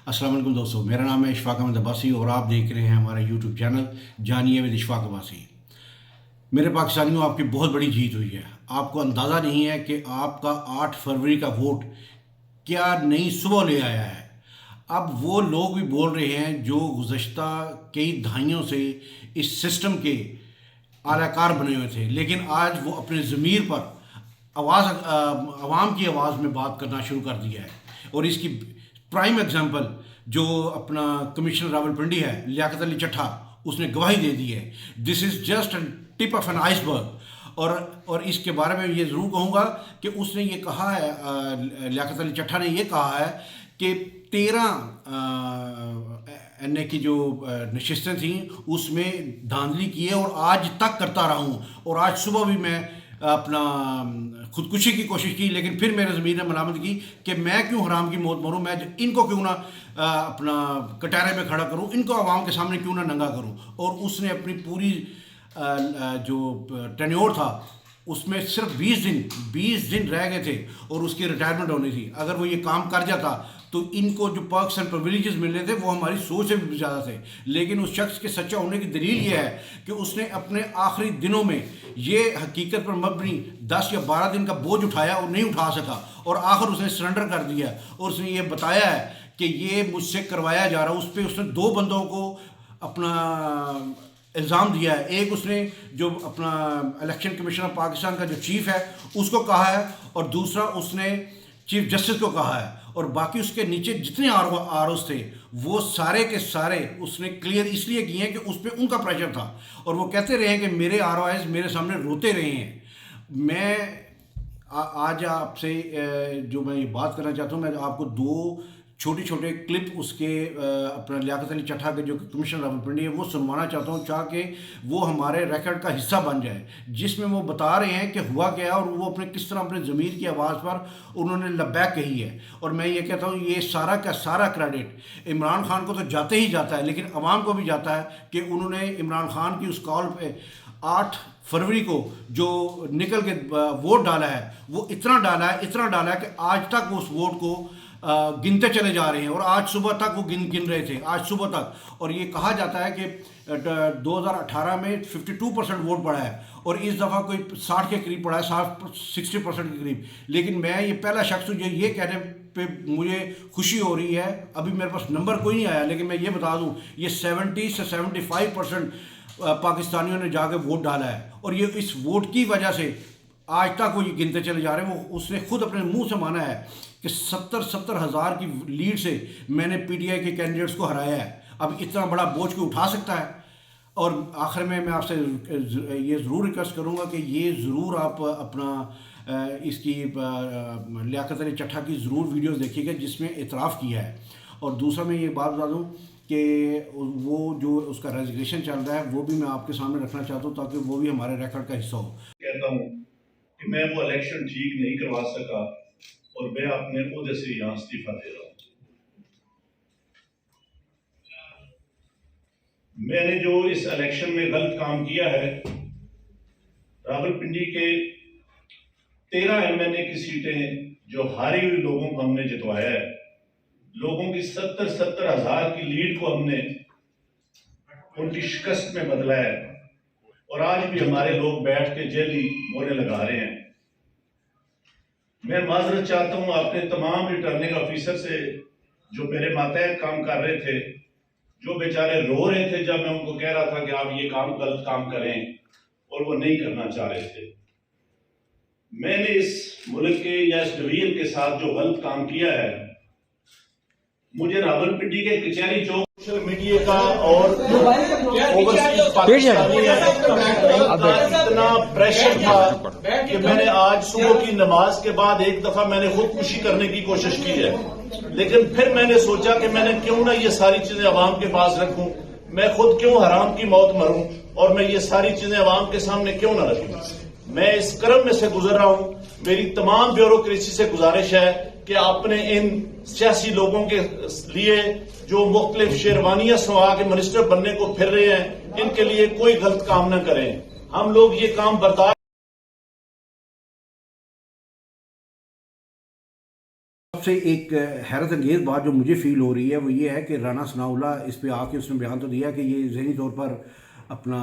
अस्सलाम वालेकुम दोस्तों, मेरा नाम है इशफाक अहमद अब्बासी और आप देख रहे हैं हमारा यूट्यूब चैनल जानिए विद इशफाक अब्बासी। मेरे पाकिस्तानियों, आपकी बहुत बड़ी जीत हुई है। आपको अंदाज़ा नहीं है कि आपका 8 फरवरी का वोट क्या नई सुबह ले आया है। अब वो लोग भी बोल रहे हैं जो गुज़श्ता कई दहाइयों से इस सिस्टम के आलाकार बने हुए थे, लेकिन आज वो अपने ज़मीर पर आवाम की आवाज़ में बात करना शुरू कर दिया है। और इसकी प्राइम एग्जांपल जो अपना कमिश्नर रावलपिंडी है, लियाकत अली चट्ठा, उसने गवाही दे दी है। This is just tip of an iceberg. और इसके बारे में ये ज़रूर कहूँगा कि उसने ये कहा है, लियाकत अली चट्ठा ने ये कहा है कि 13 एन ए की जो नशिस्तें थीं उसमें धांधली की है और आज तक करता रहा हूँ। और आज सुबह भी मैं अपना खुदकुशी की कोशिश की, लेकिन फिर मेरे ज़मीर ने मलामत की कि मैं क्यों हराम की मौत मरूं, मैं इनको क्यों ना अपना कटारे में खड़ा करूं, इनको आवाम के सामने क्यों ना नंगा करूं। और उसने अपनी पूरी जो टेन्योर था उसमें सिर्फ 20 दिन रह गए थे और उसकी रिटायरमेंट होनी थी। अगर वो ये काम कर जाता तो इनको जो पर्क्स एंड प्रिविलेजेस मिलने थे वो हमारी सोच से भी ज़्यादा थे। लेकिन उस शख्स के सच्चा होने की दलील ये है कि उसने अपने आखिरी दिनों में ये हकीकत पर मबनी 10 या 12 दिन का बोझ उठाया और नहीं उठा सका, और आखिर उसने सरेंडर कर दिया। और उसने ये बताया है कि ये मुझसे करवाया जा रहा। उस पर उसने 2 बंदों को अपना इल्ज़ाम दिया है। एक उसने जो अपना इलेक्शन कमीशन ऑफ पाकिस्तान का जो चीफ है उसको कहा है, और दूसरा उसने चीफ जस्टिस को कहा है। और बाकी उसके नीचे जितने आरोस थे वो सारे के सारे उसने क्लियर इसलिए किए हैं कि उस पर उनका प्रेशर था। और वो कहते रहे हैं कि मेरे आरओआईज मेरे सामने रोते रहे हैं। मैं आज आपसे जो मैं ये बात करना चाहता हूँ, मैं आपको 2 छोटे क्लिप उसके अपना लियाकत अली चट्ठा के जो कमिश्नर रावलपिंडी है वो सुनवाना चाहता हूँ, ताकि वो हमारे रिकॉर्ड का हिस्सा बन जाए, जिसमें वो बता रहे हैं कि हुआ क्या और वो अपने किस तरह अपने ज़मीर की आवाज़ पर उन्होंने लब्बैक कही है। और मैं ये कहता हूँ ये सारा का सारा क्रेडिट इमरान खान को तो जाते ही जाता है, लेकिन अवाम को भी जाता है कि उन्होंने इमरान खान की उस कॉल पर 8 फरवरी को जो निकल के वोट डाला है वो इतना डाला है कि आज तक वो उस वोट को गिनते चले जा रहे हैं। और आज सुबह तक वो गिन रहे थे, आज सुबह तक। और ये कहा जाता है कि 2018 में 52% वोट पड़ा है और इस दफ़ा कोई 60 के करीब पड़ा है, 60% के करीब। लेकिन मैं ये पहला शख्स हूँ जो ये कहने पे मुझे खुशी हो रही है। अभी मेरे पास नंबर कोई नहीं आया, लेकिन मैं ये बता दूँ ये 70 से 75% पाकिस्तानियों ने जाके वोट डाला है। और ये इस वोट की वजह से आज तक वो ये गिनते चले जा रहे हैं। वो उसने खुद अपने मुंह से माना है कि 70 हज़ार की लीड से मैंने पीटीआई के कैंडिडेट्स को हराया है। अब इतना बड़ा बोझ कोई उठा सकता है? और आखिर में मैं आपसे ये ज़रूर रिक्वेस्ट करूँगा कि ये ज़रूर आप अपना इसकी लियाकत अली चट्ठा की ज़रूर वीडियोस देखिएगा जिसमें इतराफ़ किया है। और दूसरा मैं ये बात बता दूँ कि वो जो उसका रेजिग्नेशन चल रहा है वो भी मैं आपके सामने रखना चाहता हूँ, ताकि वो भी हमारे रिकॉर्ड का हिस्सा हो। कहता हूँ कि मैं वो इलेक्शन ठीक नहीं करवा सका और मैं अपने ओहदे से यहाँ इस्तीफा दे रहा हूँ। मैंने जो इस इलेक्शन में गलत काम किया है, रावलपिंडी के 13 एमएनए की सीटें जो हारी हुई लोगों को हमने जितवाया है, लोगों की 70 हज़ार की लीड को हमने उनकी शिकस्त में बदला है। और आज भी हमारे लोग बैठ के जेली मोहरे लगा रहे हैं। मैं माजरत चाहता हूं अपने तमाम रिटर्निंग ऑफिसर से जो मेरे मातहत काम कर रहे थे, जो बेचारे रो रहे थे जब मैं उनको कह रहा था कि आप ये काम गलत काम करें और वो नहीं करना चाह रहे थे। मैंने इस मुल्क के या इस डिवीजन के साथ जो गलत काम किया है, मुझे रावलपिंडी के कचहरी चौक सोशल मीडिया का और ओवरसीज पाकिस्तानी इतना प्रेशर था कि मैंने आज सुबह की नमाज के बाद एक दफा मैंने खुदकुशी करने की कोशिश की है, लेकिन फिर मैंने सोचा कि मैंने क्यों ना ये सारी चीजें अवाम के पास रखूं, मैं खुद क्यों हराम की मौत मरूं और मैं ये सारी चीजें अवाम के सामने क्यों ना रखूं। मैं इस क्रम में से गुजर रहा हूं। मेरी तमाम ब्यूरोक्रेसी से गुजारिश है कि आपने इन सियासी लोगों के लिए जो मुख्तलिफ शेरवानियां सवा के मिनिस्टर बनने को फिर रहे हैं, इनके लिए कोई गलत काम न करें। हम लोग ये काम बर्दाश्त सबसे एक हैरत अंगेज़ बात जो मुझे फ़ील हो रही है वो ये है कि राना सनाउल्लाह इस पे आके उसने बयान तो दिया कि ये ज़हनी तौर पर अपना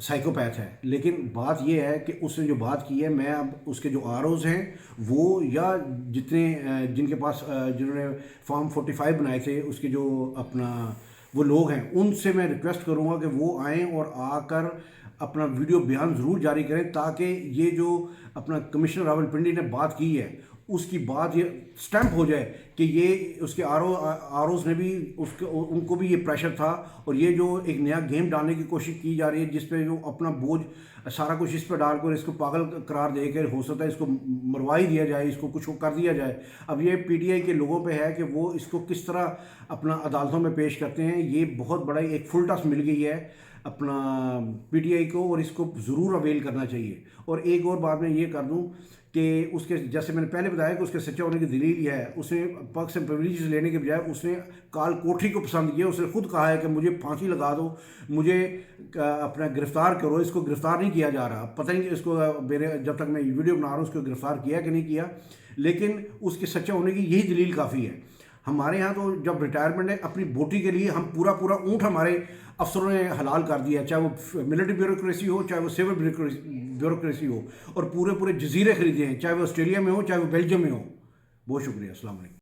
साइकोपैथ है, लेकिन बात ये है कि उसने जो बात की है, मैं अब उसके जो आरओज़ हैं वो या जितने जिनके पास जिन्होंने फॉर्म 45 बनाए थे उसके जो अपना वो लोग हैं उनसे मैं रिक्वेस्ट करूँगा कि वो आएँ और आकर अपना वीडियो बयान ज़रूर जारी करें, ताकि ये जो अपना कमिश्नर रावलपिंडी ने बात की है उसकी बात ये स्टैंप हो जाए कि ये उसके आरओज़ ने भी उसके उनको भी ये प्रेशर था, और ये जो एक नया गेम डालने की कोशिश की जा रही है जिस पे जो अपना बोझ सारा कुछ इस पर डालकर इसको पागल करार देकर हो सकता है इसको मरवा ही दिया जाए, इसको कुछ कर दिया जाए। अब ये पीटीआई के लोगों पे है कि वो इसको किस तरह अपना अदालतों में पेश करते हैं। ये बहुत बड़ा एक फुल टॉस मिल गई है अपना पीटीआई को, और इसको ज़रूर अवेल करना चाहिए। और एक और बात मैं ये कर दूं कि उसके जैसे मैंने पहले बताया कि उसके सच्चा होने की दलील यह है, उसने पक्ष से प्रिविलेज लेने के बजाय उसने काल कोठरी को पसंद किया। उसने खुद कहा है कि मुझे फांसी लगा दो, मुझे अपना गिरफ़्तार करो। इसको गिरफ़्तार नहीं किया जा रहा, पता नहीं इसको मेरे जब तक मैं वीडियो बना रहा हूँ उसको गिरफ़्तार किया कि नहीं किया, लेकिन उसके सच्चा होने की यही दलील काफ़ी है। हमारे यहाँ तो जब रिटायरमेंट है अपनी बोटी के लिए हम पूरा पूरा ऊँट हमारे अफसरों ने हलाल कर दिया, चाहे वो मिलिट्री ब्यूरोक्रेसी हो चाहे वो सिविल ब्यूरोक्रेसी हो, और पूरे पूरे जजीरे खरीदे हैं, चाहे वो ऑस्ट्रेलिया में हो चाहे वो बेल्जियम में हो। बहुत शुक्रिया, अस्सलाम वालेकुम।